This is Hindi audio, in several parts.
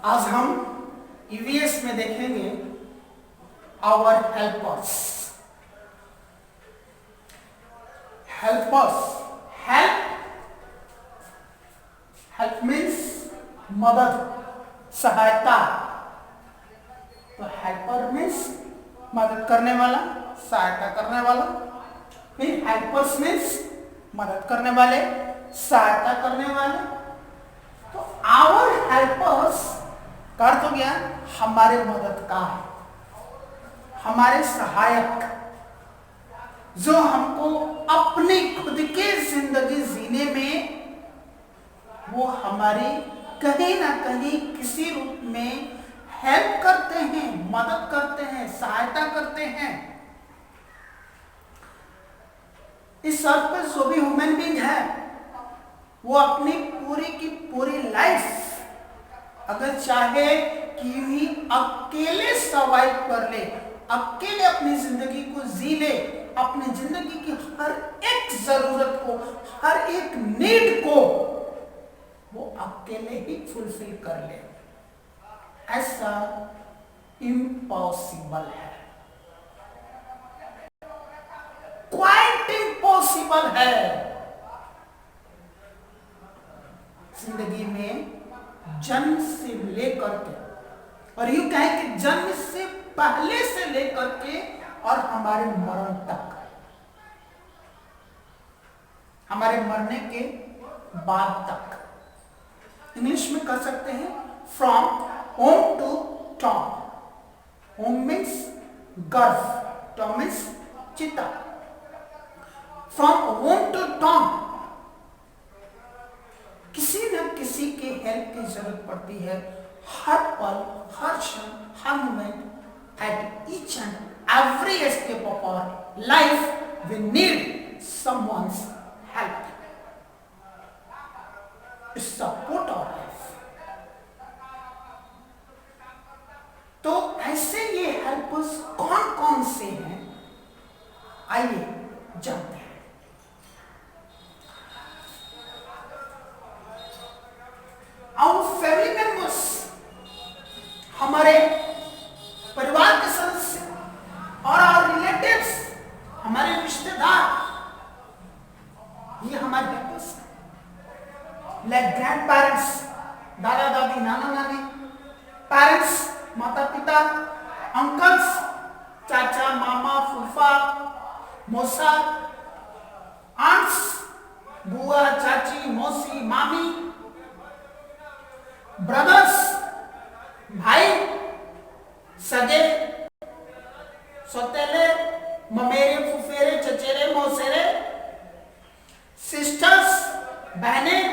आज हम ईवीएस में देखेंगे our helpers. Helpers, help means मदद, सहायता। तो हेल्पर मीन्स मदद करने वाला, सहायता करने वाला। फिर हेल्पर्स मीन्स मदद करने वाले, सहायता करने वाले। तो आवर हेल्पर्स का अर्थ हो गया हमारे मददगार, हमारे सहायक, जो हमको अपनी खुद की जिंदगी जीने में वो हमारी कहीं ना कहीं किसी रूप में हेल्प करते हैं, मदद करते हैं, सहायता करते हैं। इस अर्थ पर जो भी ह्यूमन बीइंग है वो अपनी पूरी की पूरी लाइफ अगर चाहे कि ही अकेले सर्वाइव कर ले, अकेले अपनी जिंदगी को जी ले, अपनी जिंदगी की हर एक जरूरत को, हर एक नीड को वो अकेले ही फुलफिल कर ले, ऐसा इम्पॉसिबल है, क्वाइट इम्पॉसिबल है। जिंदगी में जन्म से लेकर के, और यूं कहें कि जन्म से पहले से लेकर के और हमारे मरण तक, हमारे मरने के बाद तक, इंग्लिश में कह सकते हैं from home to tomb. Home means गर्भ, टॉम मीन्स चिता। फ्रॉम होम टू टॉम किसी न किसी के हेल्प की जरूरत पड़ती है, हर पल, हर क्षण, हर moment, at each and every step of our life we need someone's help to support our life। तो ऐसे ये हेल्पर्स कौन कौन से हैं, आइए जानते हैं। Our family members, हमारे परिवार के सदस्य और our relatives, हमारे रिश्तेदार, ये हमारे हेल्पर्स हैं। Like grandparents, दादा दादी, नाना नानी, parents, माता पिता, uncles, चाचा मामा फूफा मौसा, aunts, बुआ चाची मौसी मामी, ब्रदर्स, भाई, सगे, सौतेले, ममेरे, फुफेरे, चचेरे, मौसेरे, सिस्टर्स, बहनें,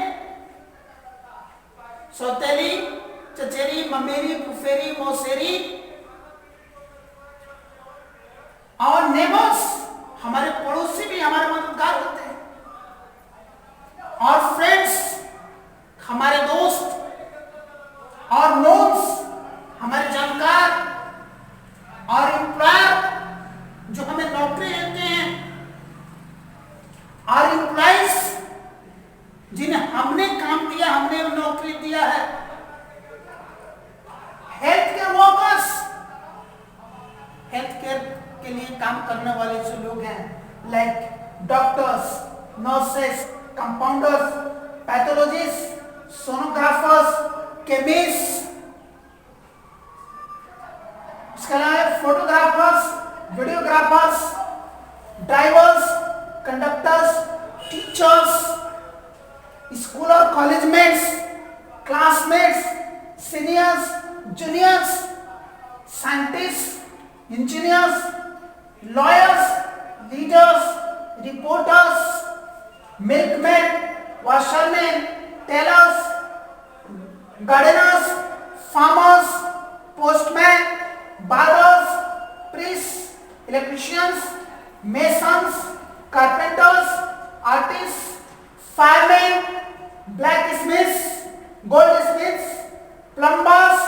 सौतेली, चचेरी, ममेरी, फुफेरी, मौसेरी, और नेबर्स, हमारे पड़ोसी भी हमारे मददगार होते हैं, और फ्रेंड्स, हमारे दोस्त, और नोन्स, हमारे जानकार, और एम्प्लॉयर, जो हमें नौकरी देते हैं, और एम्प्लॉइज, जिन्हें हमने काम दिया, हमने नौकरी दिया है, health care workers, health care के लिए काम करने वाले जो लोग हैं, like doctors, nurses, compounders, pathologist, sonographers, chemist, इसके अलावा photographers, videographers, drivers, conductors, teachers, school और college mates, classmates, seniors, juniors, scientist, engineers, lawyers, leaders, reporters, milkman, washerman, tailors, gardeners, farmers, postman, barbers, priest, electricians, masons, carpenters, artist, fireman, blacksmiths, goldsmiths, plumbers,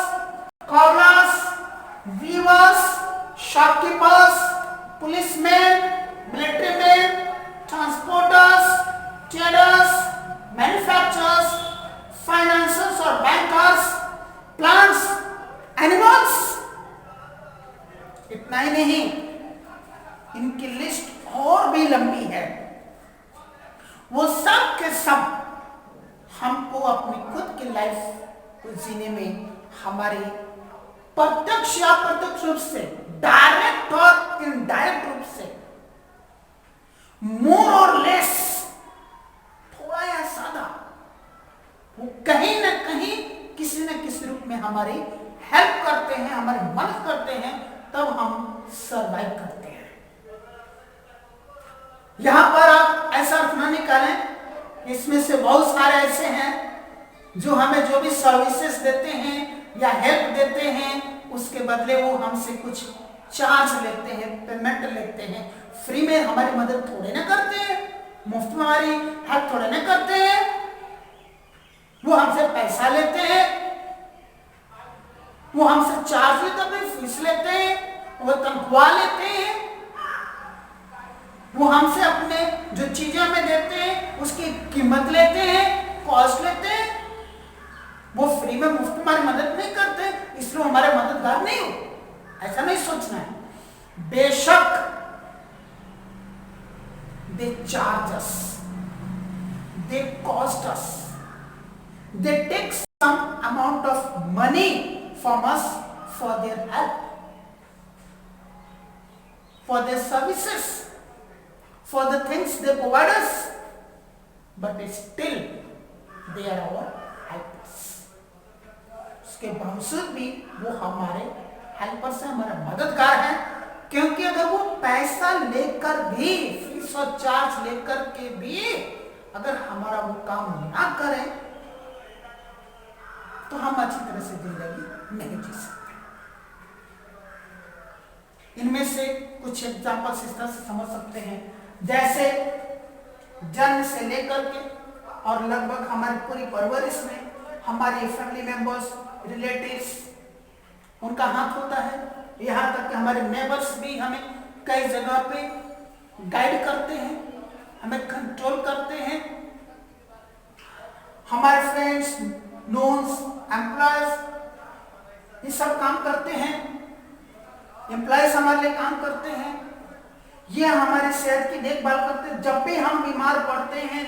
corners, weavers, shopkeepers, policeman, military man, transporters, traders, manufacturers, financiers और बैंकर्स, प्लांट्स सब हमको अपनी खुद की लाइफ को जीने में हमारे प्रत्यक्ष या अप्रत्यक्ष रूप से, डायरेक्ट और इनडायरेक्ट रूप से, मोर और लेस, थोड़ा या ज्यादा, वो कहीं ना कहीं किसी न किसी रूप में हमारी हेल्प करते हैं, हमारी मदद करते हैं, तब हम सरवाइव करते हैं। यहां पर आप ऐसा अर्थ ना निकालें, इसमें से बहुत सारे ऐसे हैं जो हमें जो भी सर्विसेज देते हैं या हेल्प देते हैं, उसके बदले वो हमसे कुछ चार्ज लेते हैं, पेमेंट लेते हैं। फ्री में हमारी मदद थोड़े ना करते हैं, मुफ्त में हमारी हेल्प थोड़े ना करते हैं। वो हमसे पैसा लेते हैं, वो हमसे चार्ज लेते हैं, फीस लेते हैं, वो तनख्वाह लेते हैं, वो हमसे अपने जो चीजें हमें देते हैं उसकी कीमत लेते हैं, कॉस्ट लेते हैं। वो फ्री में मुफ्त हमारी मदद नहीं करते, इसलिए हमारे मददगार नहीं हो, ऐसा नहीं सोचना है। बेशक they charge us, they cost us, they take some amount of money from us for their help, for their services, for the things they provide us, but still they are our helpers. उसके बावजूद भी वो हमारे हेल्पर्स हैं, हमारे मददगार हैं, क्योंकि अगर वो पैसा लेकर भी, फीस और चार्ज लेकर के भी अगर हमारा वो काम ना करें तो हम अच्छी तरह से जिंदगी नहीं जी सकते। इनमें से कुछ एग्जाम्पल्स इस तरह से समझ सकते हैं, जैसे जन्म से लेकर के और लगभग हमारी पूरी परवरिश में हमारे फैमिली मेंबर्स, रिलेटिव्स, उनका हाथ होता है। यहाँ तक कि हमारे नेबर्स भी हमें कई जगह पे गाइड करते हैं, हमें कंट्रोल करते हैं। हमारे फ्रेंड्स, नोन्स, एम्प्लॉयज, ये सब काम करते हैं। एम्प्लॉयज हमारे लिए काम करते हैं, ये हमारे सेहत की देखभाल करते हैं। जब भी हम बीमार पड़ते हैं,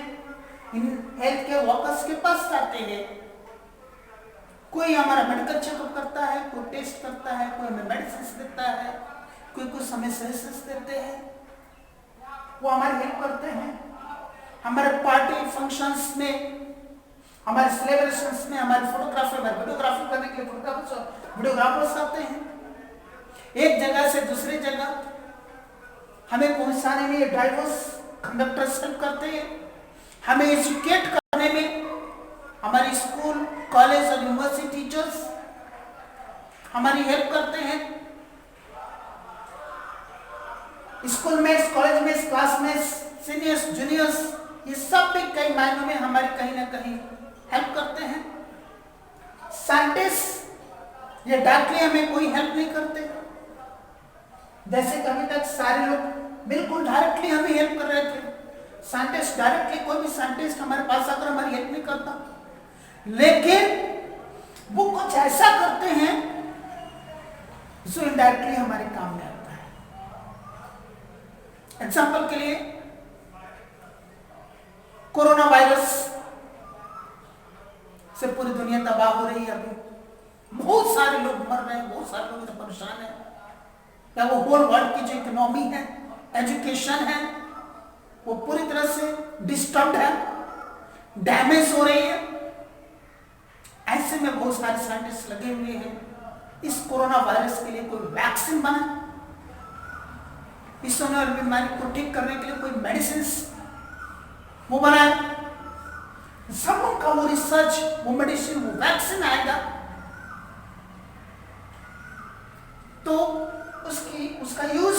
इन हेल्थ के वर्कर्स के पास जाते हैं। कोई हमारा मेडिकल चेकअप करता है, कोई टेस्ट करता है, कोई हमें मेडिसिन देता है, कोई कुछ हमें सजेशंस देते हैं, वो हमारी हेल्प करते हैं। हमारे पार्टी फंक्शंस में, हमारे सेलिब्रेशंस में हमारे फोटोग्राफर, हमारे वीडियोग्राफी करने के लिए वीडियोग्राफर्स आते हैं। एक जगह से दूसरी जगह हमें पहुंचाने में ड्राइवर्स, कंडक्टर्स हेल्प करते हैं। हमें एजुकेट करने में हमारी स्कूल, कॉलेज और यूनिवर्सिटी टीचर्स हमारी हेल्प करते हैं। स्कूल में, कॉलेज में, क्लास में, सीनियर्स, जूनियर्स, ये सब भी कई मायनों में हमारी कहीं ना कहीं हेल्प करते हैं। साइंटिस्ट ये डायरेक्टली हमें कोई हेल्प नहीं करते, जैसे कि अभी तक सारे लोग बिल्कुल डायरेक्टली हमें हेल्प कर रहे थे। साइंटिस्ट डायरेक्टली, कोई भी साइंटिस्ट हमारे पास आकर हमारी हेल्प नहीं करता, लेकिन वो कुछ ऐसा करते हैं जो इनडायरेक्टली हमारे काम में आता है। एग्जाम्पल के लिए, कोरोना वायरस से पूरी दुनिया तबाह हो रही है। अभी बहुत सारे लोग मर रहे हैं, बहुत सारे लोग परेशान हैं। या वो होल वर्ल्ड की जो इकोनॉमी है, एजुकेशन है, वो पूरी तरह से डिस्टर्ब्ड है, डैमेज हो रही है। ऐसे में बहुत सारे साइंटिस्ट लगे हुए हैं इस कोरोना वायरस के लिए कोई वैक्सीन बना, इस होने वाली बीमारी को ठीक करने के लिए कोई मेडिसिन वो बनाए। सब उनका वो रिसर्च, वो मेडिसिन, वो वैक्सीन आएगा तो उसका यूज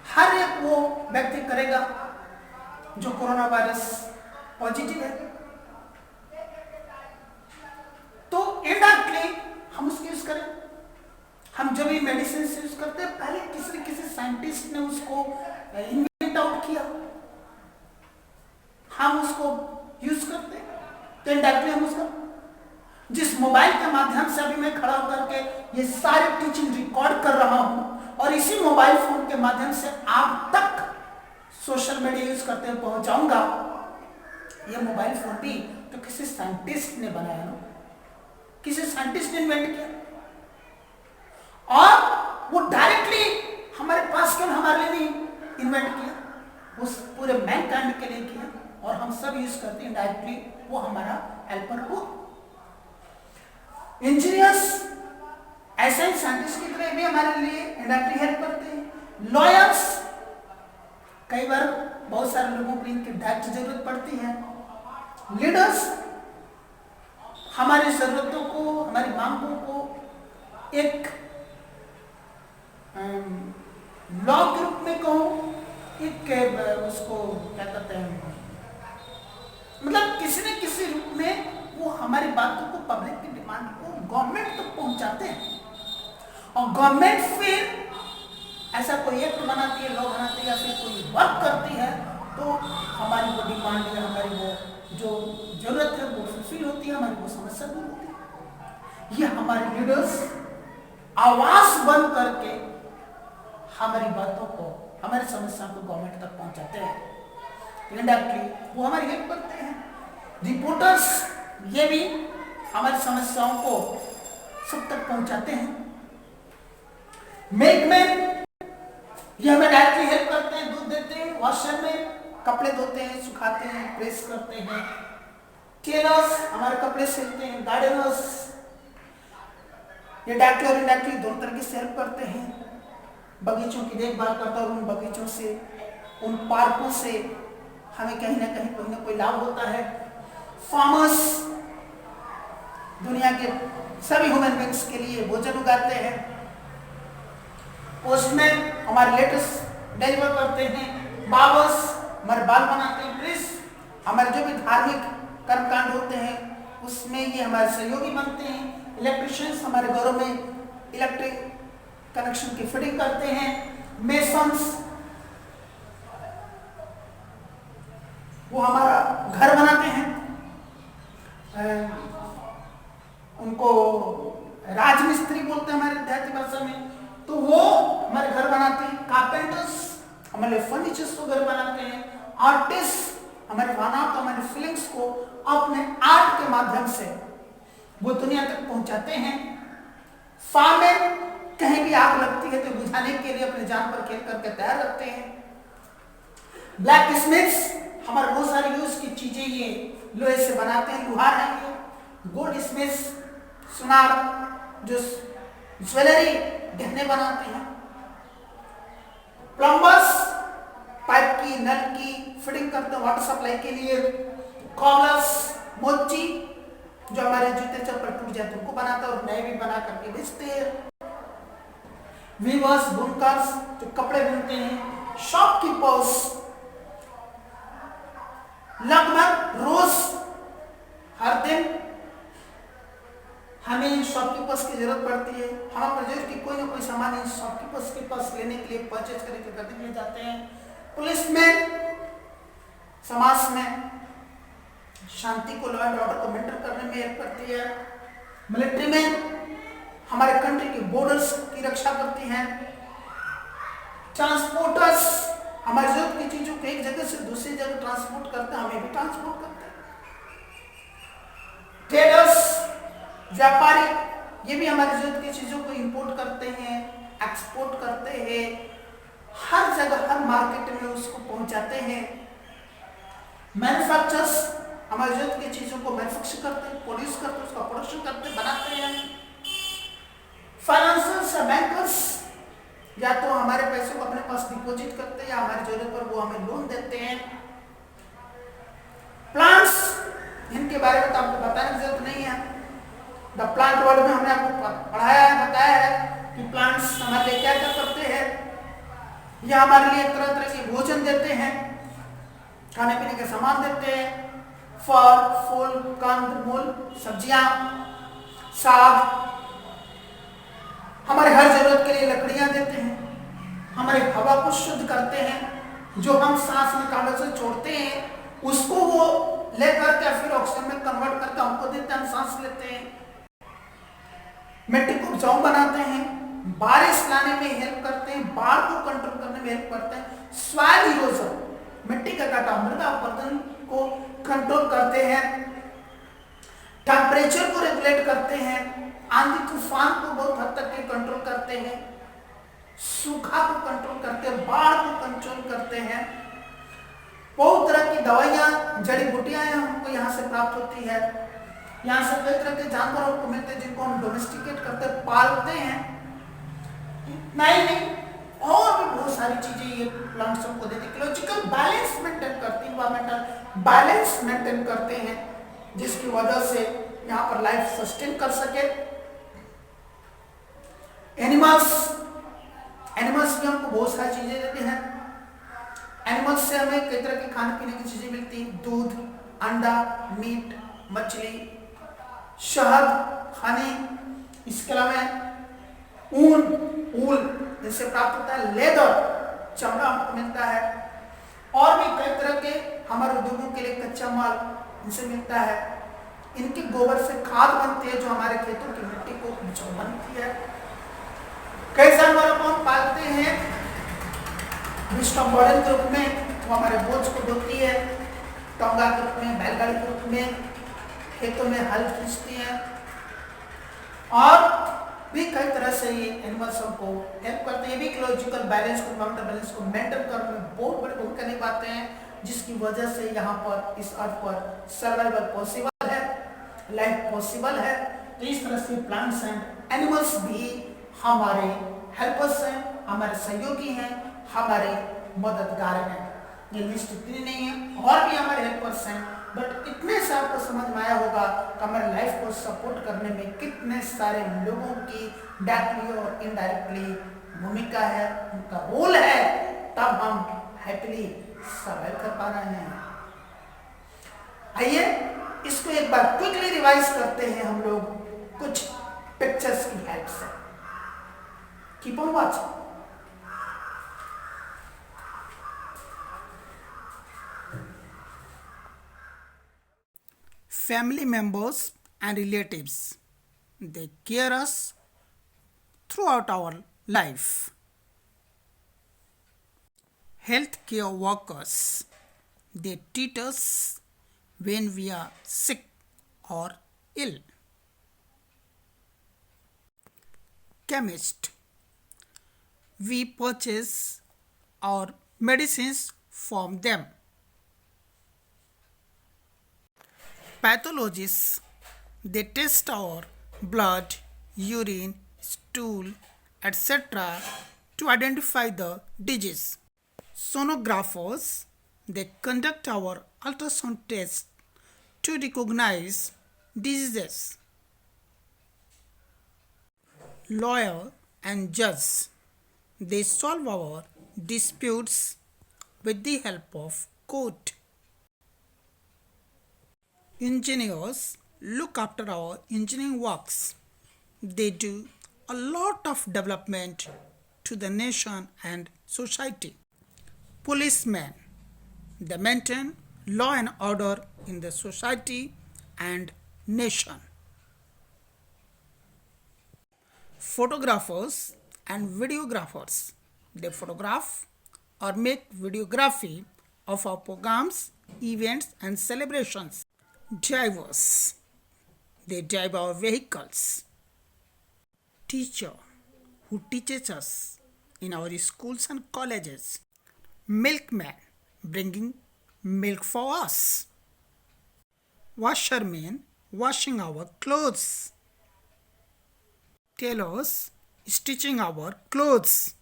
हर एक वो व्यक्ति करेगा जो कोरोना वायरस पॉजिटिव है। तो इनडायरेक्टली हम उसको यूज करें। हम जब भी मेडिसिन यूज करते हैं, पहले किसी साइंटिस्ट ने उसको इन्वेंट आउट किया, हम उसको यूज करते हैं। तो इनडायरेक्टली हम उसका, जिस मोबाइल के माध्यम से अभी मैं खड़ा होकर के ये सारी टीचिंग रिकॉर्ड कर रहा हूं और इसी मोबाइल फोन के माध्यम से आप तक सोशल मीडिया यूज करते हुए पहुंचाऊंगा। ये मोबाइल फोन भी तो किसी साइंटिस्ट ने बनाया ना, किसी साइंटिस्ट ने इन्वेंट किया, और वो डायरेक्टली हमारे पास क्यों हमारे लिए इन्वेंट किया, उस पूरे मैनकाइंड के लिए किया, और हम सब यूज करते हैं डायरेक्टली, वो हमारा हेल्पर हो। इंजीनियर्स ऐसे ही साइंटिस्ट की तरह भी हमारे लिए इंडायरेक्टली हेल्प करते हैं। लॉयर्स, कई बार बहुत सारे लोगों को इनकी डायरेक्ट जरूरत पड़ती है। लीडर्स, हमारी जरूरतों को, हमारी मांगों को एक लॉ के रूप में कहो, एक उसको क्या कहते हैं, मतलब किसी न किसी रूप में वो हमारी बातों को, पब्लिक की डिमांड को गवर्नमेंट तक पहुंचाते हैं, और गवर्नमेंट फिर ऐसा कोई एक्ट बनाती है, लॉ बनाती है, या फिर कोई वर्क करती है, तो हमारी वो डिमांड या हमारी वो जो जरूरत है वो फुलफिल होती है, हमारी वो समस्या दूर होती है। ये हमारे लीडर्स आवाज बन करके हमारी बातों को, हमारी समस्या को गवर्नमेंट तक पहुंचाते हैं। इनडायरेक्टली वो हमारी हेल्प करते हैं। रिपोर्टर्स, ये भी हमारी समस्याओं को सब तक पहुंचाते हैं। मिल्कमैन, ये हमें डायरेक्टली हेल्प करते हैं, दूध देते हैं। वॉशर में कपड़े धोते हैं, सुखाते हैं, प्रेस करते हैं। टेलर्स, हमारे कपड़े सिलते हैं। गार्डनर्स, ये डायरेक्टली और इनडायरेक्टली दोनों तरीके से हेल्प करते हैं। बगीचों की देखभाल करता है, उन बगीचों से, उन पार्कों से हमें कहीं ना कोई लाभ होता है। फार्मर्स, दुनिया के सभी ह्यूमन बींग्स के लिए भोजन उगाते हैं। पोस्टमैन, हमारे लेटर्स डिलीवर करते हैं। बार्बर्स, हमारे बाल बनाते हैं। प्रीस्ट, हमारे जो भी धार्मिक कर्मकांड होते हैं उसमें ये हमारे सहयोगी बनते हैं। इलेक्ट्रिशियंस, हमारे घरों में इलेक्ट्रिक कनेक्शन की फिटिंग करते हैं। मेसन्स, वो हमारा घर बनाते हैं, उनको राजमिस्त्री बोलते हैं हमारे देहाती भाषा में, तो वो हमारे घर बनाते हैं। कारपेंटर्स, हमारे फर्नीचर्स को घर बनाते हैं। आर्टिस्ट, हमारे भावनाओं को, हमारे फीलिंग्स को अपने आर्ट के माध्यम से वो दुनिया तक पहुंचाते हैं। फार्मर, कहीं भी आग लगती है तो बुझाने के लिए अपने जान पर खेल करके तैयार रखते हैं। ब्लैक स्मिथ्स, हमारे बहुत सारी यूज की चीजें ये लोहे से बनाते हैं, लुहार है ये। गोल्ड स्मिथ्स, सुनार, जो ज्वेलरी गहने बनाते हैं। प्लम्बर्स, पाइप की, नल की फिटिंग करते हैं वाटर सप्लाई के लिए। कॉबलर्स, मोची, जो हमारे जूते चप्पल टूट जाते हैं उनको बनाता है और नए भी बना करके बेचते हैं। वीवर्स, बुनकर्स, जो कपड़े बुनते हैं। शॉपकीपर्स, लगभग रोज हर दिन हमें शॉपकीपर्स की जरूरत पड़ती है। हम अपने जरूरत की कोई ना कोई सामान इन शॉपकीपर्स के पास लेने के लिए, परचेज करने के लिए जाते हैं। पुलिसमैन, समाज में शांति को, लॉ एंड ऑर्डर को मेंटेन करने में हेल्प करती है। मिलिट्री मैन, हमारे कंट्री के बॉर्डर्स की रक्षा करती हैं। ट्रांसपोर्टर्स, हमारी जरूरत की चीजों को एक जगह से दूसरी जगह ट्रांसपोर्ट करते हैं, हमें भी ट्रांसपोर्ट करते हैं। ट्रेडर्स, व्यापारी, ये भी हमारी जरूरत की चीजों को इंपोर्ट करते हैं, एक्सपोर्ट करते हैं, हर जगह, हर मार्केट में उसको पहुंचाते हैं। मैन्युफैक्चरर्स, हमारी जरूरत की चीजों को मैन्युफैक्चर करते हैं, प्रोड्यूस करते हैं, उसका प्रोडक्शन करते हैं, बनाते हैं। फाइनेंशियर्स या बैंकर्स, या तो हमारे पैसे को अपने पास डिपॉजिट करते हैं या हमारी जरूरत पर वो हमें लोन देते हैं। प्लांट्स, इनके बारे में तो आपको बताने की जरूरत नहीं है। द प्लांट वर्ल्ड में हमने आपको पढ़ाया है, बताया है कि प्लांट्स हमारे लिए क्या क्या करते हैं। यह हमारे लिए तरह तरह के भोजन देते हैं, खाने पीने के सामान देते हैं। फल, फूल, कंद मूल, सब्जियां, साग, हमारे हर जरूरत के लिए लकड़ियां देते हैं। हमारे हवा को शुद्ध करते हैं, जो हम सांस में कार्बन से छोड़ते हैं उसको वो लेकर के फिर ऑक्सीजन में कन्वर्ट करके हमको देते हैं, हम सांस लेते हैं। मिट्टी को उपजाऊ बनाते हैं, बारिश लाने में हेल्प करते हैं, बाढ़ को कंट्रोल करने में हेल्प करते हैं। सॉइल इरोजन, घटा मृदा अपरदन को कंट्रोल करते हैं, टेम्परेचर को रेगुलेट करते हैं, आंधी तूफान को बहुत हद तक कंट्रोल करते हैं, सूखा को कंट्रोल करते हैं, बाढ़ को कंट्रोल करते हैं। बहुत तरह की दवाइयां, जड़ी बूटियां हमको यहाँ से प्राप्त होती है। यहाँ से कई तरह के जानवरों को मिलते हैं जिनको हम डोमेस्टिकेट करते पालते हैं। नहीं और भी बहुत सारी चीजें ये प्लांट्स हमको देते हैं। इकोलॉजिकल बैलेंस मेंटेन करते हैं, इन्वायरमेंटल बैलेंस मेंटेन करते हैं, जिसकी वजह से यहाँ पर लाइफ सस्टेन कर सके। एनिमल्स भी हमको बहुत सारी चीजें देते हैं। एनिमल्स से हमें कई तरह के खाने पीने की चीजें मिलती हैं, दूध, अंडा, मीट, मछली, शहद, हनी, इसके अलावा ऊल जिससे प्राप्त होता है, लेदर, चमड़ा हमको मिलता है, और भी कई तरह के हमारे उद्योगों के लिए कच्चा माल इनसे मिलता है। इनके गोबर से खाद बनती है जो हमारे खेतों की मिट्टी को उपजाऊ बनती है। कई जानवरों को हम पालते हैं बर्डन के रूप में, वो हमारे बोझ को ढोती है, टोंगा के रूप में, बैलगाड़ी के रूप में खेतों में हल खींचती हैं, और भी कई तरह से ये एनिमल्स हमको हेल्प करते हैं। ये भी इकोलॉजिकल बैलेंस को, इन्वायरमेंटल बैलेंस को मेंटेन करने में बहुत बड़ी भूमिका निभाते हैं, जिसकी वजह से यहाँ पर इस अर्थ पर सर्वाइवल पॉसिबल है, लाइफ पॉसिबल है। तो इस तरह से प्लांट्स एंड एनिमल्स भी हमारे हेल्पर्स हैं, हमारे सहयोगी हैं, हमारे मददगार हैं। ये लिस्ट इतनी नहीं है, और भी हमारे हेल्पर्स हैं, बट इतने से आपको समझ में आया होगा कि हमारे लाइफ को सपोर्ट करने में कितने सारे लोगों की डायरेक्टली और इनडायरेक्टली भूमिका है, उनका रोल है, तब हम हैप्पीली सर्वाइव कर पा रहे हैं। आइए इसको एक बार क्विकली रिवाइज करते हैं हम लोग कुछ पिक्चर्स की हेल्प से। Keep on watching. Family members and relatives, they care us throughout our life. Healthcare workers, they treat us when we are sick or ill. Chemist, we purchase our medicines from them. Pathologists, they test our blood, urine, stool, etc. to identify the disease. Sonographers, they conduct our ultrasound tests to recognize diseases. Lawyer and judge, they solve our disputes with the help of court. Engineers look after our engineering works. They do a lot of development to the nation and society. Policemen, they maintain law and order in the society and nation. Photographers and videographers, they photograph or make videography of our programs, events and celebrations. Drivers, they drive our vehicles. Teacher, who teaches us in our schools and colleges. Milkman, bringing milk for us. Washerman, washing our clothes. Tailors, stitching our clothes.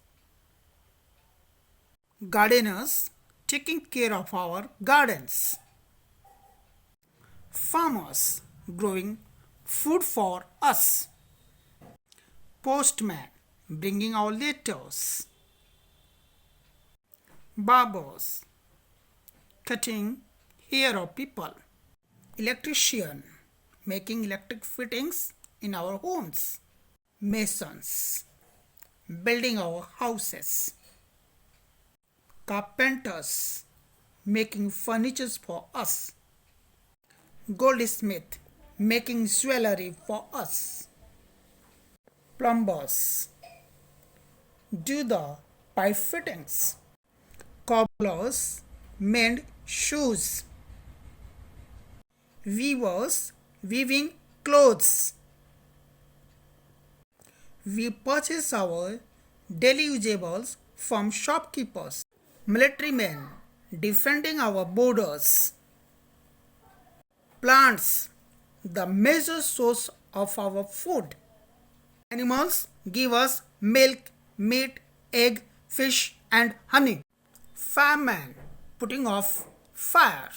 Gardeners, taking care of our gardens. Farmers, growing food for us. Postman, bringing our letters. Barbers, cutting hair of people. Electrician, making electric fittings in our homes. Masons, building our houses. Carpenters, making furniture for us. Goldsmith, making jewelry for us. Plumbers, do the pipe fittings. Cobblers, mend shoes. Weavers weaving clothes. We purchase our daily usables from shopkeepers. Military men defending our borders. Plants, the major source of our food. Animals give us milk, meat, egg, fish and honey. Fireman putting off fire.